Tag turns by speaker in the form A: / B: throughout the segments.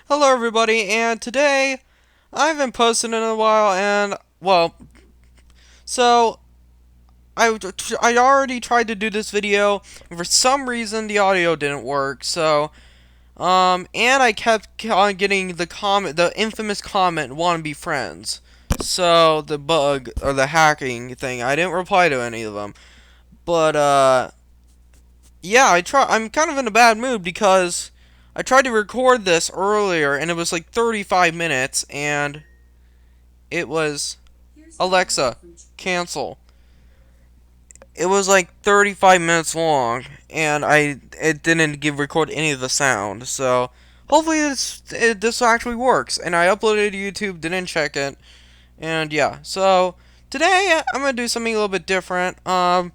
A: Hello everybody, and today I haven't posted in a while, and well, so I already tried to do this video, and for some reason the audio didn't work. And I kept on getting the infamous comment, "Want to be friends." So the bug or the hacking thing, I didn't reply to any of them, but yeah, I'm kind of in a bad mood because I tried to record this earlier, and it was like 35 minutes, and it was Alexa, cancel. It was like 35 minutes long, and it didn't record any of the sound. So hopefully this actually works. And I uploaded to YouTube, didn't check it, and yeah. So today I'm gonna do something a little bit different. I'm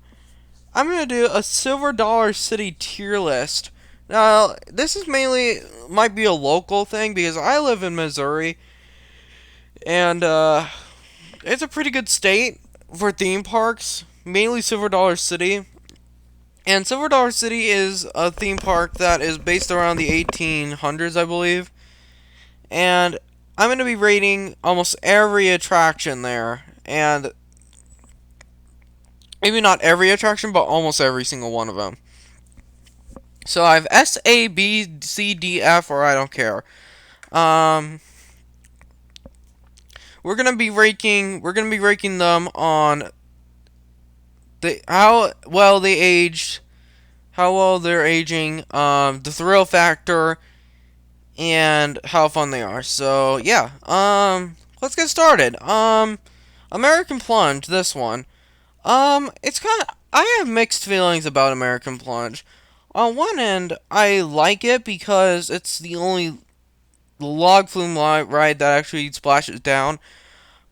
A: gonna do a Silver Dollar City tier list. Now this is mainly might be a local thing because I live in Missouri, and it's a pretty good state for theme parks, mainly Silver Dollar City. And Silver Dollar City is a theme park that is based around the 1800s, I believe. And I'm going to be rating almost every attraction there. And maybe not every attraction, but almost every single one of them. So I have S, A, B, C, D, F, or I don't care. Um, we're gonna be ranking them on how well they aged, how well they're aging, the thrill factor, and how fun they are. So yeah, let's get started. American Plunge, this one. It's kind of I have mixed feelings about American Plunge. On one end, I like it because it's the only log flume ride that actually splashes down.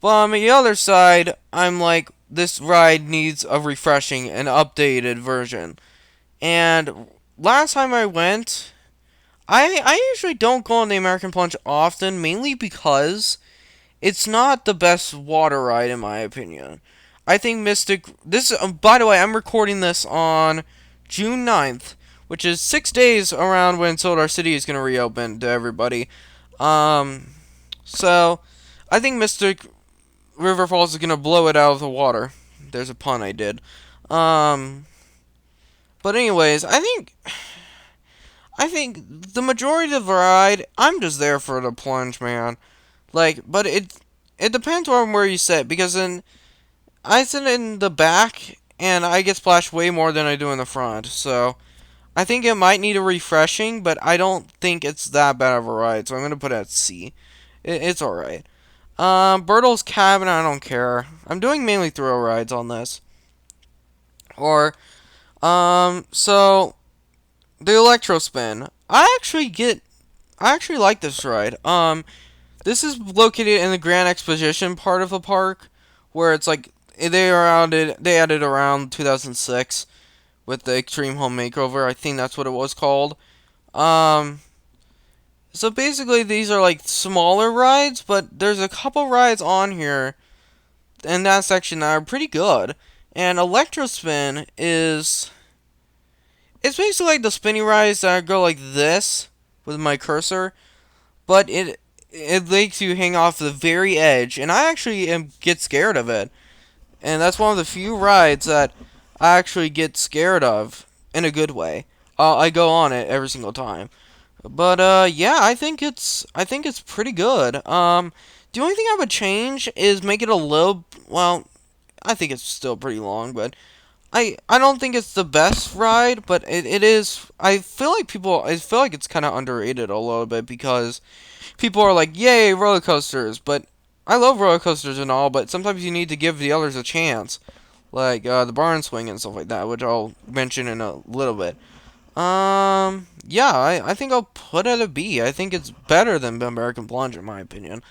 A: But on the other side, I'm like, this ride needs a refreshing and updated version. And last time I went, I usually don't go on the American Plunge often, mainly because it's not the best water ride in my opinion. I think Mystic. This, by the way, I'm recording this on June 9th, which is 6 days around when Solar City is gonna reopen to everybody. Um, so I think Mystic River Falls is gonna blow it out of the water. There's a pun I did. Um, but anyways, I think the majority of the ride, I'm just there for the plunge, man. Like, but it depends on where you sit because I sit in the back and I get splashed way more than I do in the front. So I think it might need a refreshing, but I don't think it's that bad of a ride. So I'm gonna put it at C. It's all right. Bertle's Cabin, I don't care. I'm doing mainly thrill rides on this. Or so the Electro Spin. I actually like this ride. This is located in the Grand Exposition part of the park, where it's like they added around 2006 with the Extreme Home Makeover. I think that's what it was called. Um, so basically these are like smaller rides, but there's a couple rides on here in that section that are pretty good. And Electro Spin is it's basically like the spinny rides that go like this with my cursor, but it makes you hang off the very edge, and I actually get scared of it. And that's one of the few rides that I actually get scared of in a good way. I go on it every single time. But yeah, I think it's pretty good. The only thing I would change is make it a little well. I think it's still pretty long, but I don't think it's the best ride, but it is. I feel like it's kind of underrated a little bit because people are like, "Yay, roller coasters!" But I love roller coasters and all, but sometimes you need to give the others a chance, like the barn swing and stuff like that, which I'll mention in a little bit. Yeah, I think I'll put it at a B. I think it's better than American Plunge in my opinion.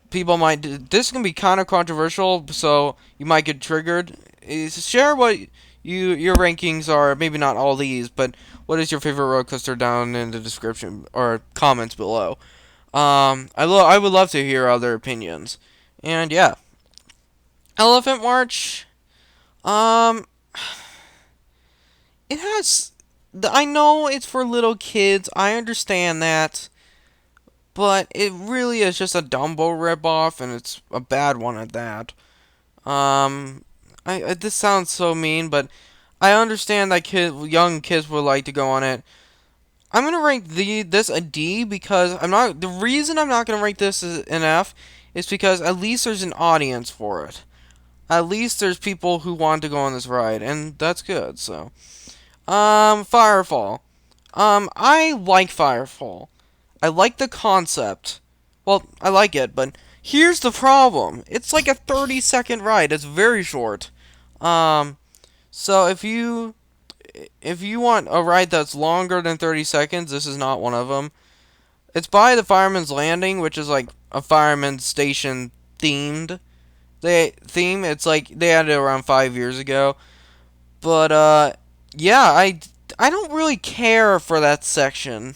A: People might this can be kind of controversial, so you might get triggered. Share what your rankings are. Maybe not all these, but what is your favorite roller coaster down in the description or comments below. I would love to hear other opinions. And yeah, Elephant March. Um, it has. I know it's for little kids. I understand that, but it really is just a Dumbo ripoff, and it's a bad one at that. Um, this sounds so mean, but I understand that young kids would like to go on it. I'm gonna rank this a D because I'm not. The reason I'm not gonna rank this as an F is because at least there's an audience for it. At least there's people who want to go on this ride, and that's good. So, Firefall. I like Firefall. I like the concept. Well, I like it, but here's the problem. It's like a 30-second ride. It's very short. Um, so if you want a ride that's longer than 30 seconds, this is not one of them. It's by the Fireman's Landing, which is like a fireman's station themed. It's like they had it around 5 years ago. But yeah, I don't really care for that section.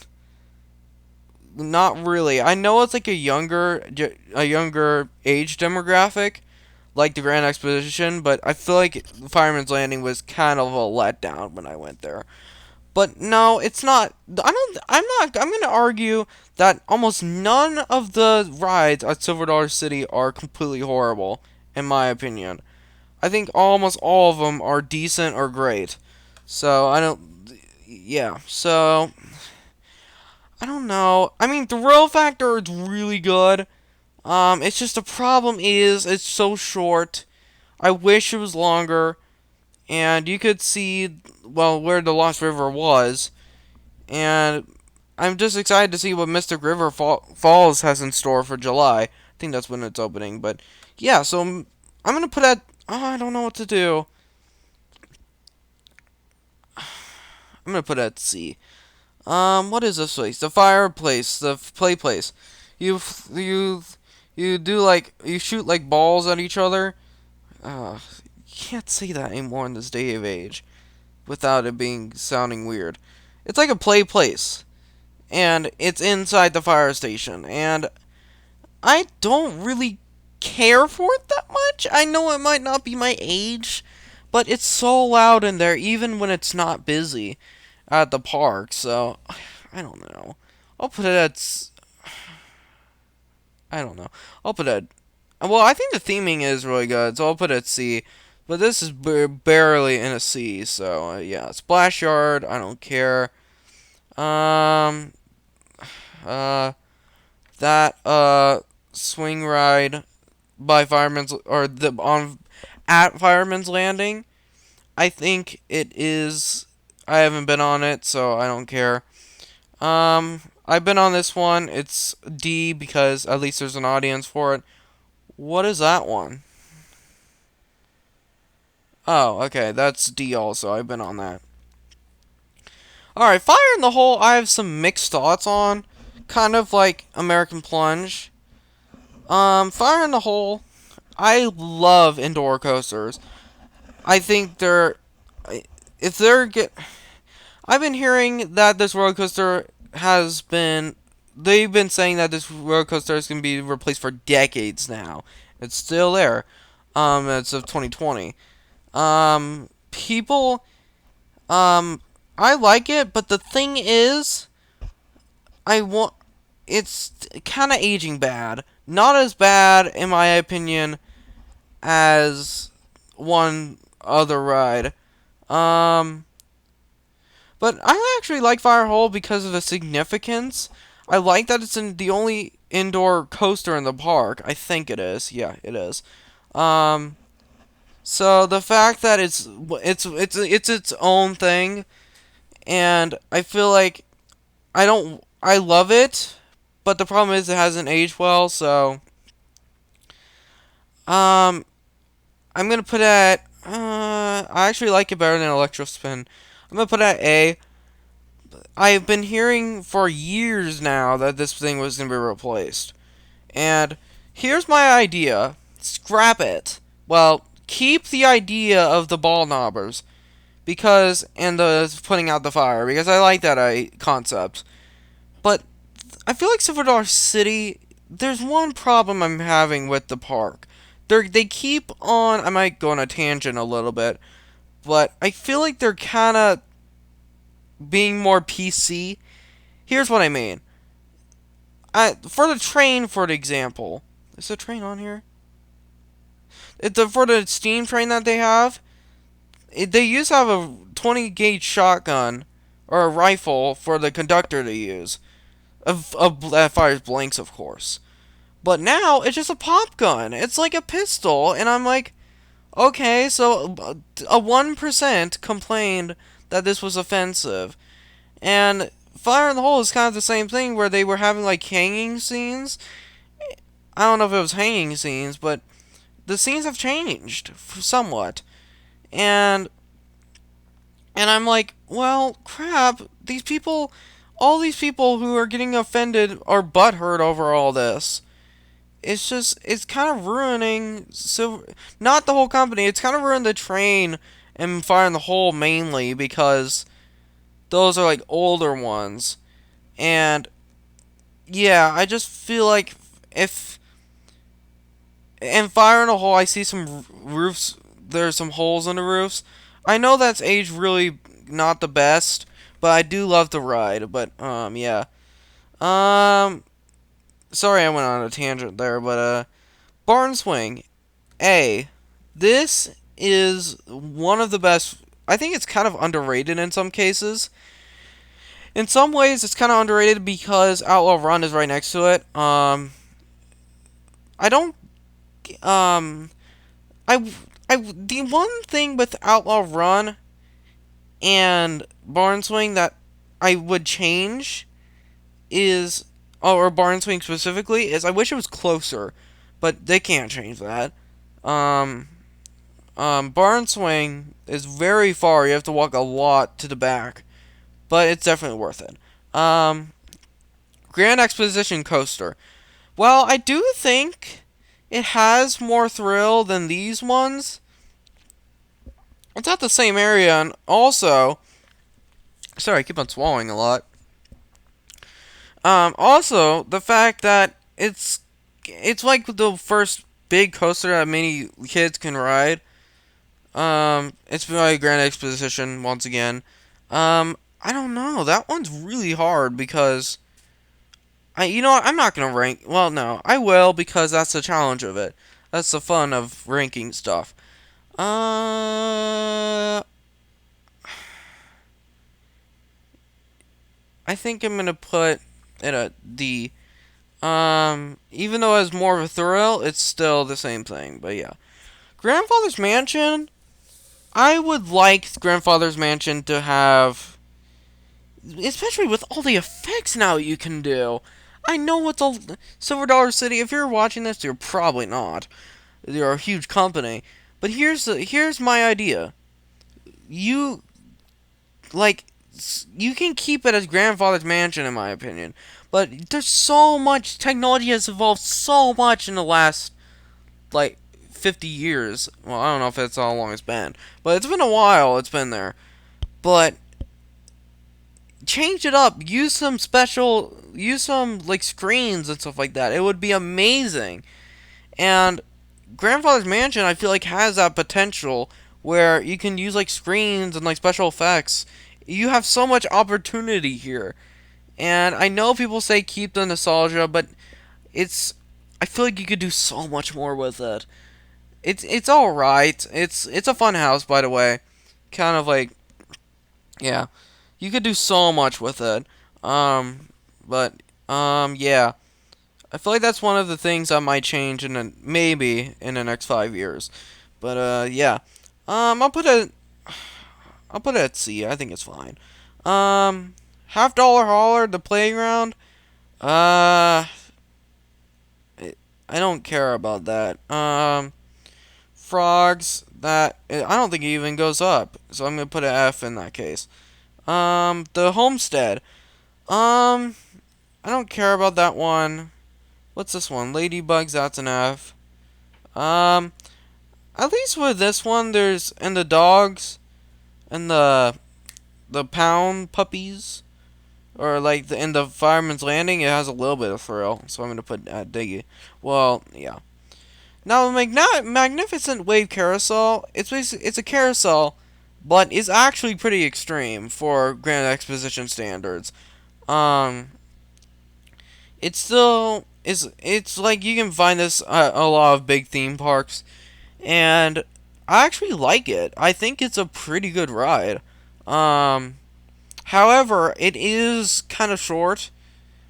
A: Not really. I know it's like a younger age demographic, like the Grand Exposition, but I feel like Fireman's Landing was kind of a letdown when I went there. But no, it's not. I'm gonna argue that almost none of the rides at Silver Dollar City are completely horrible, in my opinion. I think almost all of them are decent or great. So I don't. Yeah. So I don't know. I mean, the thrill factor is really good. It's just the problem is it's so short. I wish it was longer, and you could see where the Lost River was, and I'm just excited to see what Mystic River Falls has in store for July. I think that's when it's opening, but yeah. So I'm gonna put that. Oh, I don't know what to do. I'm gonna put it at C. What is this place? The fireplace, the play place. You you you do like you shoot like balls at each other. You can't say that anymore in this day of age without it being sounding weird. It's like a play place, and it's inside the fire station, and I don't really care for it that much. I know it might not be my age, but it's so loud in there, even when it's not busy at the park. So I don't know. I'll put it at. I don't know. I'll put it. Well, I think the theming is really good, so I'll put it at C. But this is barely in a C, so yeah. Splash Yard, I don't care. Um, uh, that swing ride by Fireman's or the on at Fireman's Landing. I think it is. I haven't been on it, so I don't care. I've been on this one. It's D because at least there's an audience for it. What is that one? Oh, okay, that's D also. I've been on that. Alright, Fire in the Hole, I have some mixed thoughts on. Kind of like American Plunge. Fire in the Hole, I love indoor coasters. I think if they're get, I've been hearing that this roller coaster has been, they've been saying that this roller coaster is going to be replaced for decades now. It's still there, as of 2020. People, I like it, but the thing is, I want, it's kind of aging bad. Not as bad, in my opinion, as one other ride. But I actually like Firehole because of the significance. I like that it's the only indoor coaster in the park. I think it is. Yeah, it is. So the fact that it's its own thing, and I feel like I love it, but the problem is it hasn't aged well. So um, I'm gonna put it at. I actually like it better than Electrospin. I'm gonna put it at A. I've been hearing for years now that this thing was gonna be replaced, and here's my idea: scrap it. Well, keep the idea of the ball knobbers and the putting out the fire because I like that concept. But I feel like Silver Dollar City. There's one problem I'm having with the park. They keep on. I might go on a tangent a little bit, but I feel like they're kind of being more PC. Here's what I mean. For the train, for example, is the train on here? For the steam train that they have, they used to have a 20 gauge shotgun or a rifle for the conductor to use. That fires blanks, of course. But now it's just a pop gun. It's like a pistol, and I'm like, okay, so a 1% complained that this was offensive, and Fire in the Hole is kind of the same thing where they were having like hanging scenes. I don't know if it was hanging scenes, but the scenes have changed somewhat, and I'm like, well, crap. These people, all these people who are getting offended are butthurt over all this. It's kind of ruining not the whole company. It's kind of ruined the train and Fire in the Hole mainly because those are like older ones, and yeah, I just feel like if in Fire in the Hole I see some roofs, there's some holes in the roofs. I know that's aged really not the best, but I do love the ride. But yeah, um, sorry I went on a tangent there, but Barn Swing. This is one of the best. I think it's kind of underrated in some cases. In some ways, it's kind of underrated because Outlaw Run is right next to it. I don't. Um, the one thing with Outlaw Run and Barn Swing that I would change is, or Barn Swing specifically, is I wish it was closer, but they can't change that. Um, Barn Swing is very far. You have to walk a lot to the back, but it's definitely worth it. Grand Exposition Coaster. Well, I do think it has more thrill than these ones. It's at the same area, and also, sorry, I keep on swallowing a lot. Also, the fact that it's like the first big coaster that many kids can ride. It's by Grand Exposition once again. I don't know. That one's really hard because you know what? I'm not gonna rank. Well, no, I will because that's the challenge of it. That's the fun of ranking stuff. I think I'm gonna put it at D. Even though it has more of a thrill, it's still the same thing. But yeah, Grandfather's Mansion. I would like Grandfather's Mansion to have, especially with all the effects now you can do. I know it's a Silver Dollar City. If you're watching this, you're probably not. You're a huge company. But here's my idea. You like you can keep it as Grandfather's Mansion in my opinion. But there's so much technology has evolved so much in the last like 50 years. Well, I don't know if that's how long it's been, but it's been a while. It's been there. But change it up. Use some like screens and stuff like that. It would be amazing. And Grandfather's Mansion, I feel like, has that potential where you can use like screens and like special effects. You have so much opportunity here. And I know people say keep the nostalgia, but I feel like you could do so much more with it. It's all right. It's a fun house, by the way. Kind of like, yeah, you could do so much with it. But yeah, I feel like that's one of the things I might change maybe in the next 5 years. But yeah, I'll put it at C. I think it's fine. $50 Hauler, the playground. I don't care about that. Frogs, I don't think it even goes up, so I'm gonna put an F in that case. The Homestead. I don't care about that one. What's this one? Ladybugs, that's an F. At least with this one, and the dogs, and the pound puppies, or like in the Fireman's Landing, it has a little bit of thrill, so I'm gonna put Diggy. Well, yeah. Now, Magnificent Wave Carousel, it's a carousel, but it's actually pretty extreme for Grand Exposition standards. It still is. It's like you can find this at a lot of big theme parks, and I actually like it. I think it's a pretty good ride. Um, However, it is kind of short.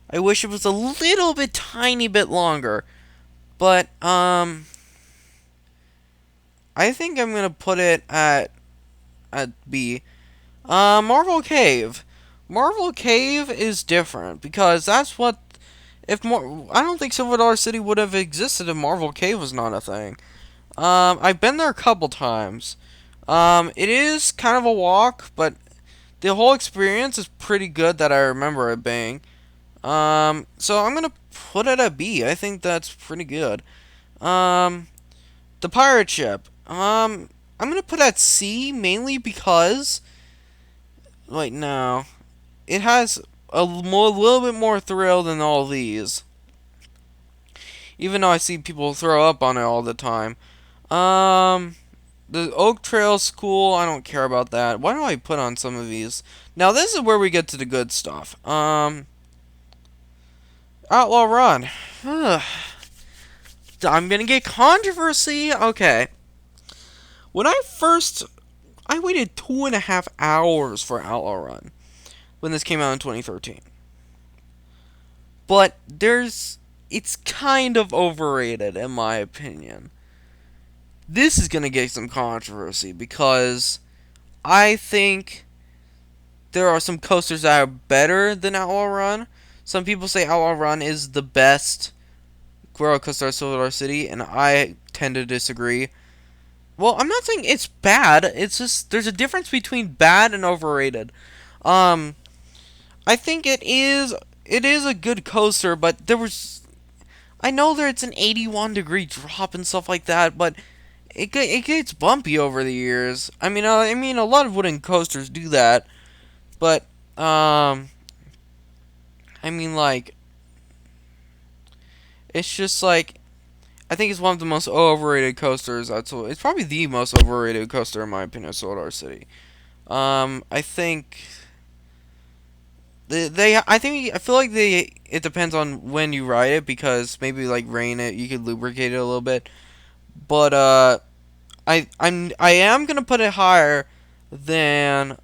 A: I wish it was a little bit tiny bit longer. But I think I'm gonna put it at B. Marvel Cave. Marvel Cave is different because that's what if more. I don't think Silver Dollar City would have existed if Marvel Cave was not a thing. I've been there a couple times. It is kind of a walk, but the whole experience is pretty good that I remember it being. So I'm gonna put it at B. I think that's pretty good. Um, the pirate ship. I'm gonna put at C mainly because, wait, no, it has little bit more thrill than all these. Even though I see people throw up on it all the time. Um, the Oak Trail's cool. I don't care about that. Why do I put on some of these? Now this is where we get to the good stuff. Outlaw Run. I'm gonna get controversy. Okay. When I waited 2.5 hours for Outlaw Run when this came out in 2013. But it's kind of overrated in my opinion. This is gonna get some controversy because I think there are some coasters that are better than Outlaw Run. Some people say Outlaw Run is the best roller coaster at Silver City, and I tend to disagree. Well, I'm not saying it's bad. It's just there's a difference between bad and overrated. Um, I think it is a good coaster, but I know that it's an 81-degree drop and stuff like that, but it gets bumpy over the years. I mean a lot of wooden coasters do that, but I mean like it's just like I think it's one of the most overrated coasters. It's probably the most overrated coaster in my opinion, Solar City. I think I feel like it depends on when you ride it because maybe like rain it, you could lubricate it a little bit. But I am gonna put it higher than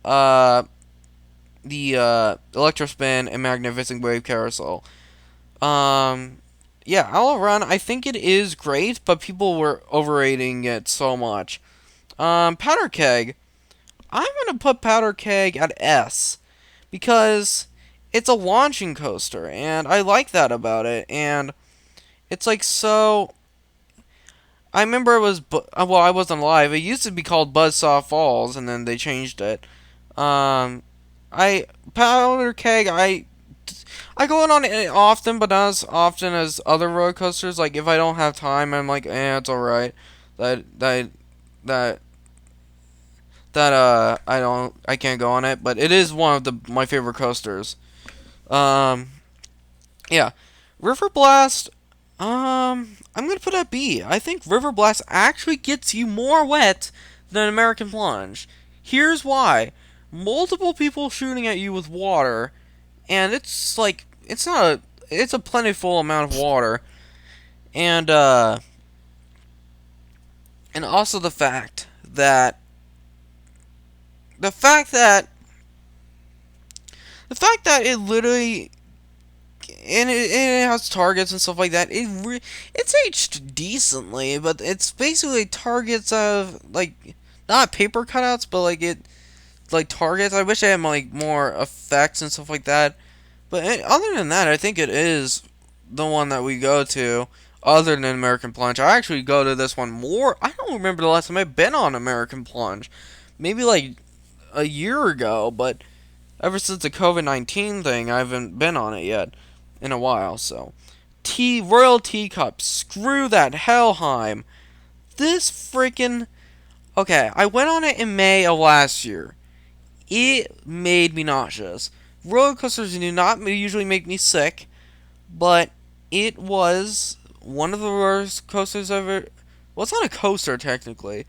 A: the Electrospin and Magnificent Wave Carousel. Um, yeah, Outlaw Run, I think it is great, but people were overrating it so much. Powder Keg, I'm gonna put Powder Keg at S because it's a launching coaster, and I like that about it. And it's like so. I remember it was well, I wasn't alive. It used to be called Buzzsaw Falls, and then they changed it. Um, I Powder Keg. I go in on it often, but not as often as other roller coasters. Like if I don't have time, I'm like, it's all right. That that that I can't go on it, but it is one of my favorite coasters. Um, yeah, River Blast. I'm gonna put at B. I think River Blast actually gets you more wet than American Plunge. Here's why: multiple people shooting at you with water, and it's like it's a plentiful amount of water, and and also the fact that it literally and it has targets and stuff like that. It's aged decently, but it's basically targets of like not paper cutouts, but like targets. I wish I had like more effects and stuff like that. But other than that, I think it is the one that we go to. Other than American Plunge, I actually go to this one more. I don't remember the last time I've been on American Plunge. Maybe like a year ago, but ever since the COVID-19 thing, I haven't been on it yet in a while. So, Royal Teacup, screw that Helheim. This freaking okay. I went on it in May of last year. It made me nauseous. Roller coasters do not usually make me sick, but it was one of the worst coasters ever. Well, it's not a coaster technically.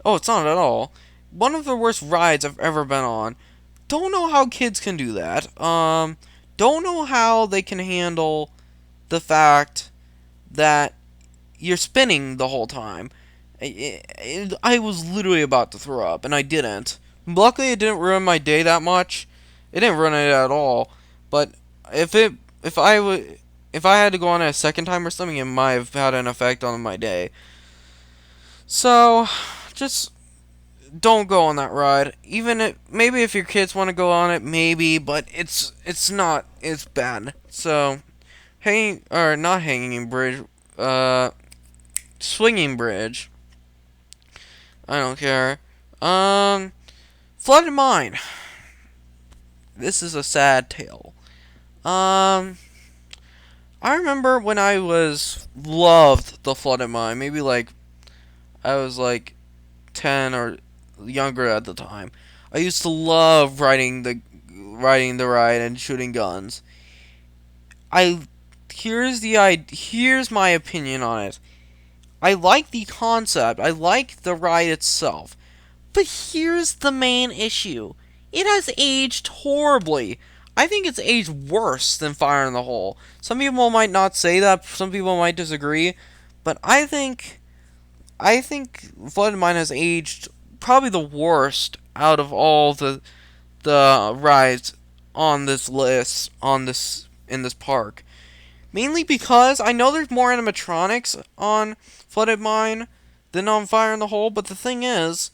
A: Oh, it's not at all. One of the worst rides I've ever been on. Don't know how kids can do that. Don't know how they can handle the fact that you're spinning the whole time. I was literally about to throw up, and I didn't. Luckily, it didn't ruin my day that much. It didn't ruin it at all. But if it, if I had to go on it a second time or something, it might have had an effect on my day. So, just don't go on that ride. Even maybe if your kids want to go on it, maybe, but it's not. It's bad. So, hanging or not hanging bridge, swinging bridge. I don't care. Flooded Mine. This is a sad tale. I remember when I loved the Flooded Mine. Maybe like I was like 10 or younger at the time. I used to love riding the ride and shooting guns. I here's my opinion on it. I like the concept. I like the ride itself. But here's the main issue. It has aged horribly. I think it's aged worse than Fire in the Hole. Some people might not say that. Some people might disagree. But I think Flooded Mine has aged probably the worst out of all the rides on this list in this park. Mainly because I know there's more animatronics on Flooded Mine than on Fire in the Hole, but the thing is,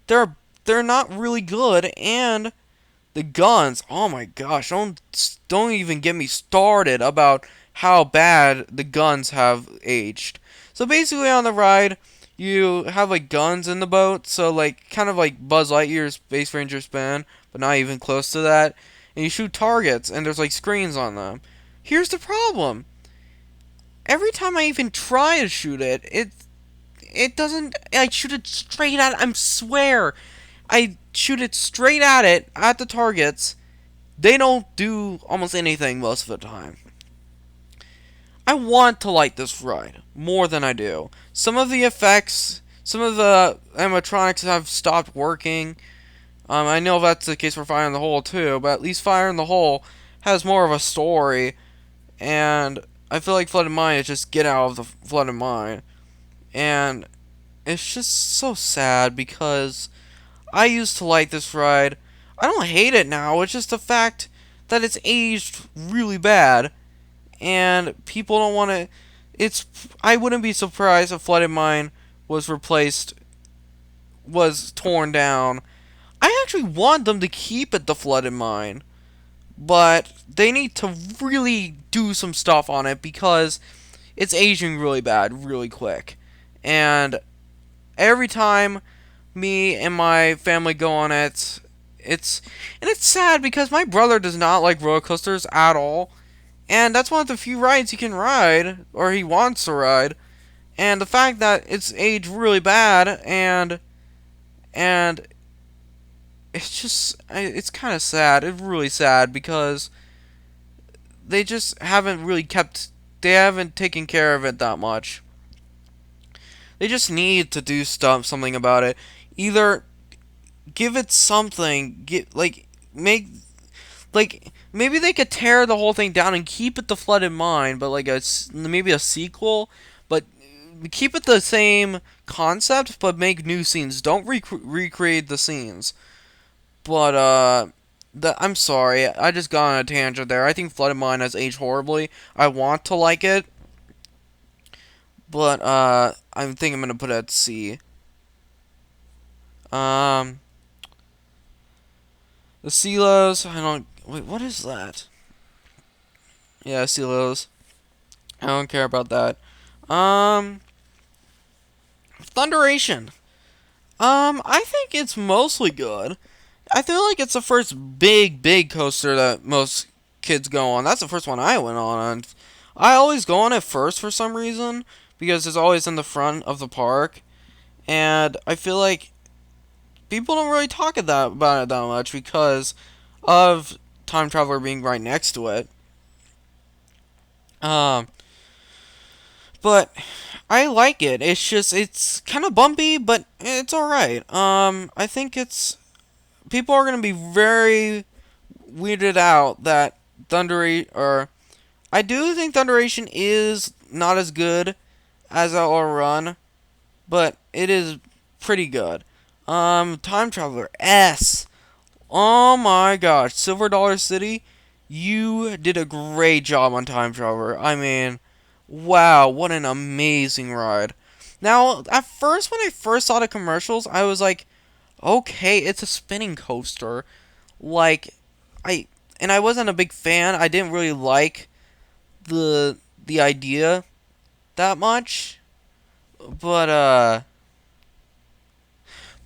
A: they're not really good, and the guns, oh my gosh, don't even get me started about how bad the guns have aged. So basically on the ride, you have like guns in the boat, so like kind of like Buzz Lightyear's Space Ranger spin, but not even close to that. And you shoot targets, and there's like screens on them. Here's the problem. Every time I even try to shoot it doesn't. I shoot it straight at. I swear, I shoot it straight at it at the targets. They don't do almost anything most of the time. I want to like this ride more than I do. Some of the effects, some of the animatronics have stopped working. I know that's the case for Fire in the Hole too, but at least Fire in the Hole has more of a story, and I feel like Flooded Mine is just get out of the Flooded Mine. And it's just so sad because I used to like this ride. I don't hate it now, it's just the fact that it's aged really bad. And people don't want to. I wouldn't be surprised if Flooded Mine was torn down. I actually want them to keep it the Flooded Mine, but they need to really do some stuff on it because it's aging really bad, really quick. And every time me and my family go on it, it's sad because my brother does not like roller coasters at all. And that's one of the few rides he can ride, or he wants to ride. And the fact that it's aged really bad, and it's kind of sad. It's really sad because they just they haven't taken care of it that much. They just need to do something about it. Either give it something, maybe they could tear the whole thing down and keep it the Flooded Mine, but maybe a sequel, but keep it the same concept, but make new scenes. Don't recreate the scenes. But I'm sorry, I just got on a tangent there. I think Flooded Mine has aged horribly. I want to like it, but I think I'm gonna put it at C. The Silos, I don't. Wait, what is that? Yeah, Silos. I don't care about that. Thunderation. I think it's mostly good. I feel like it's the first big coaster that most kids go on. That's the first one I went on. And I always go on it first for some reason because it's always in the front of the park, and I feel like people don't really talk about it that much because of Time Traveler being right next to it. But I like it. It's kind of bumpy, but it's alright. I think people are gonna be very weirded out that I do think Thunderation is not as good as Outlaw Run, but it is pretty good. Time Traveler S. Oh my gosh, Silver Dollar City, you did a great job on Time Traveler. I mean, wow, what an amazing ride. Now, at first, when I first saw the commercials, I was like, okay, it's a spinning coaster. Like, I and I wasn't a big fan. I didn't really like the idea that much. But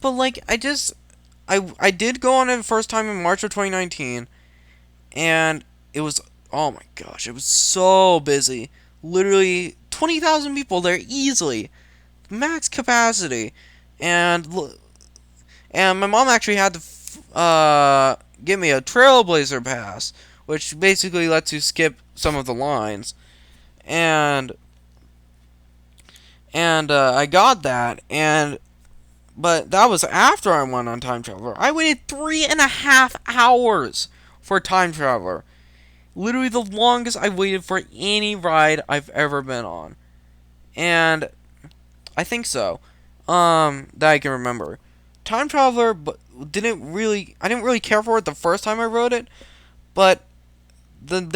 A: like I did go on it the first time in March of 2019, and it was, oh my gosh, it was so busy. Literally 20,000 people there easily, max capacity, and my mom actually had to give me a Trailblazer pass, which basically lets you skip some of the lines, and I got that, but that was after I went on Time Traveler. I waited 3.5 hours for Time Traveler. Literally the longest I waited for any ride I've ever been on. And I think so. That I can remember. Time Traveler I didn't really care for it the first time I rode it, but when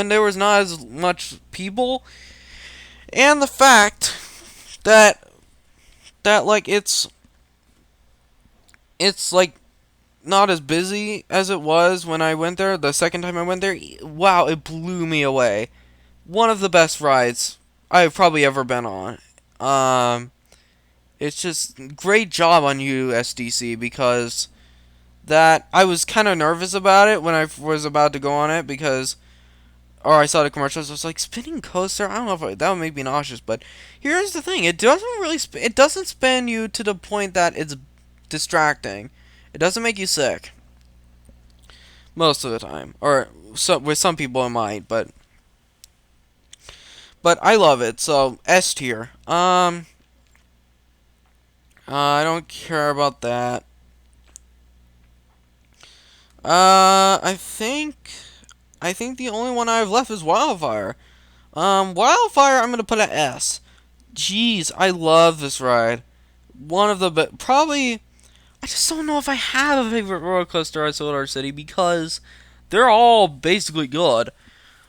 A: there was not as much people, and the fact that like it's like not as busy as it was when I went there the second time I went there. Wow, it blew me away. One of the best rides I've probably ever been on. It's just great job on you, SDC, because that I was kind of nervous about it when I was about to go on it because, or I saw the commercials. I was like, spinning coaster. I don't know if that would make me nauseous, but here's the thing: it doesn't spin you to the point that it's distracting. It doesn't make you sick most of the time, or with some people it might, but I love it. So S tier. I don't care about that. I think the only one I have left is Wildfire. Wildfire, I'm gonna put an S. Jeez, I love this ride. One of the probably. I just don't know if I have a favorite roller coaster at Solar City because they're all basically good.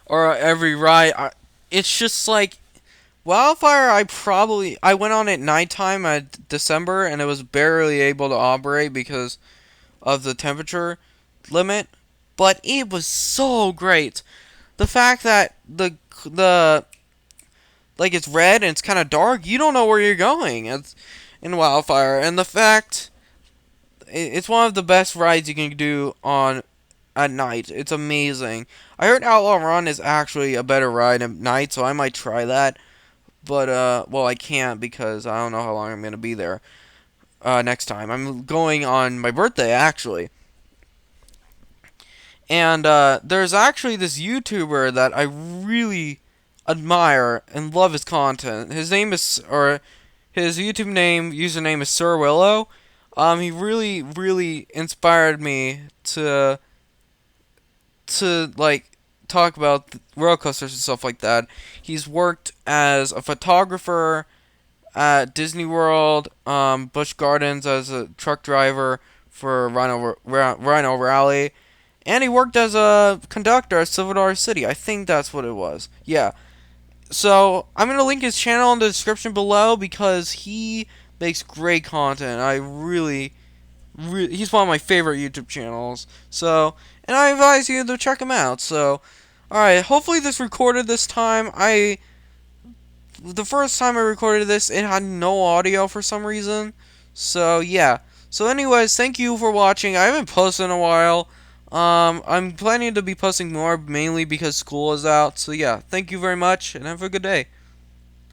A: Or every ride, it's just like Wildfire. I went on at nighttime at December and it was barely able to operate because of the temperature limit, but it was so great. The fact that the like it's red and it's kind of dark, you don't know where you're going. It's in Wildfire, and the fact it's one of the best rides you can do on at night. It's amazing. I heard Outlaw Run is actually a better ride at night, so I might try that. But well, I can't because I don't know how long I'm gonna be there. Next time I'm going on my birthday actually. And there's actually this YouTuber that I really admire and love his content. His YouTube username is SirWillow. He really, really inspired me to like talk about roller coasters and stuff like that. He's worked as a photographer at Disney World, Busch Gardens as a truck driver for Rhino Rally. And he worked as a conductor at Silver Dollar City. I think that's what it was. Yeah. So, I'm going to link his channel in the description below because he makes great content. He's one of my favorite YouTube channels. So, and I advise you to check him out. So, alright, hopefully this recorded this time. The first time I recorded this, it had no audio for some reason. So, yeah. So, anyways, thank you for watching. I haven't posted in a while. I'm planning to be posting more, mainly because school is out. So yeah, thank you very much, and have a good day.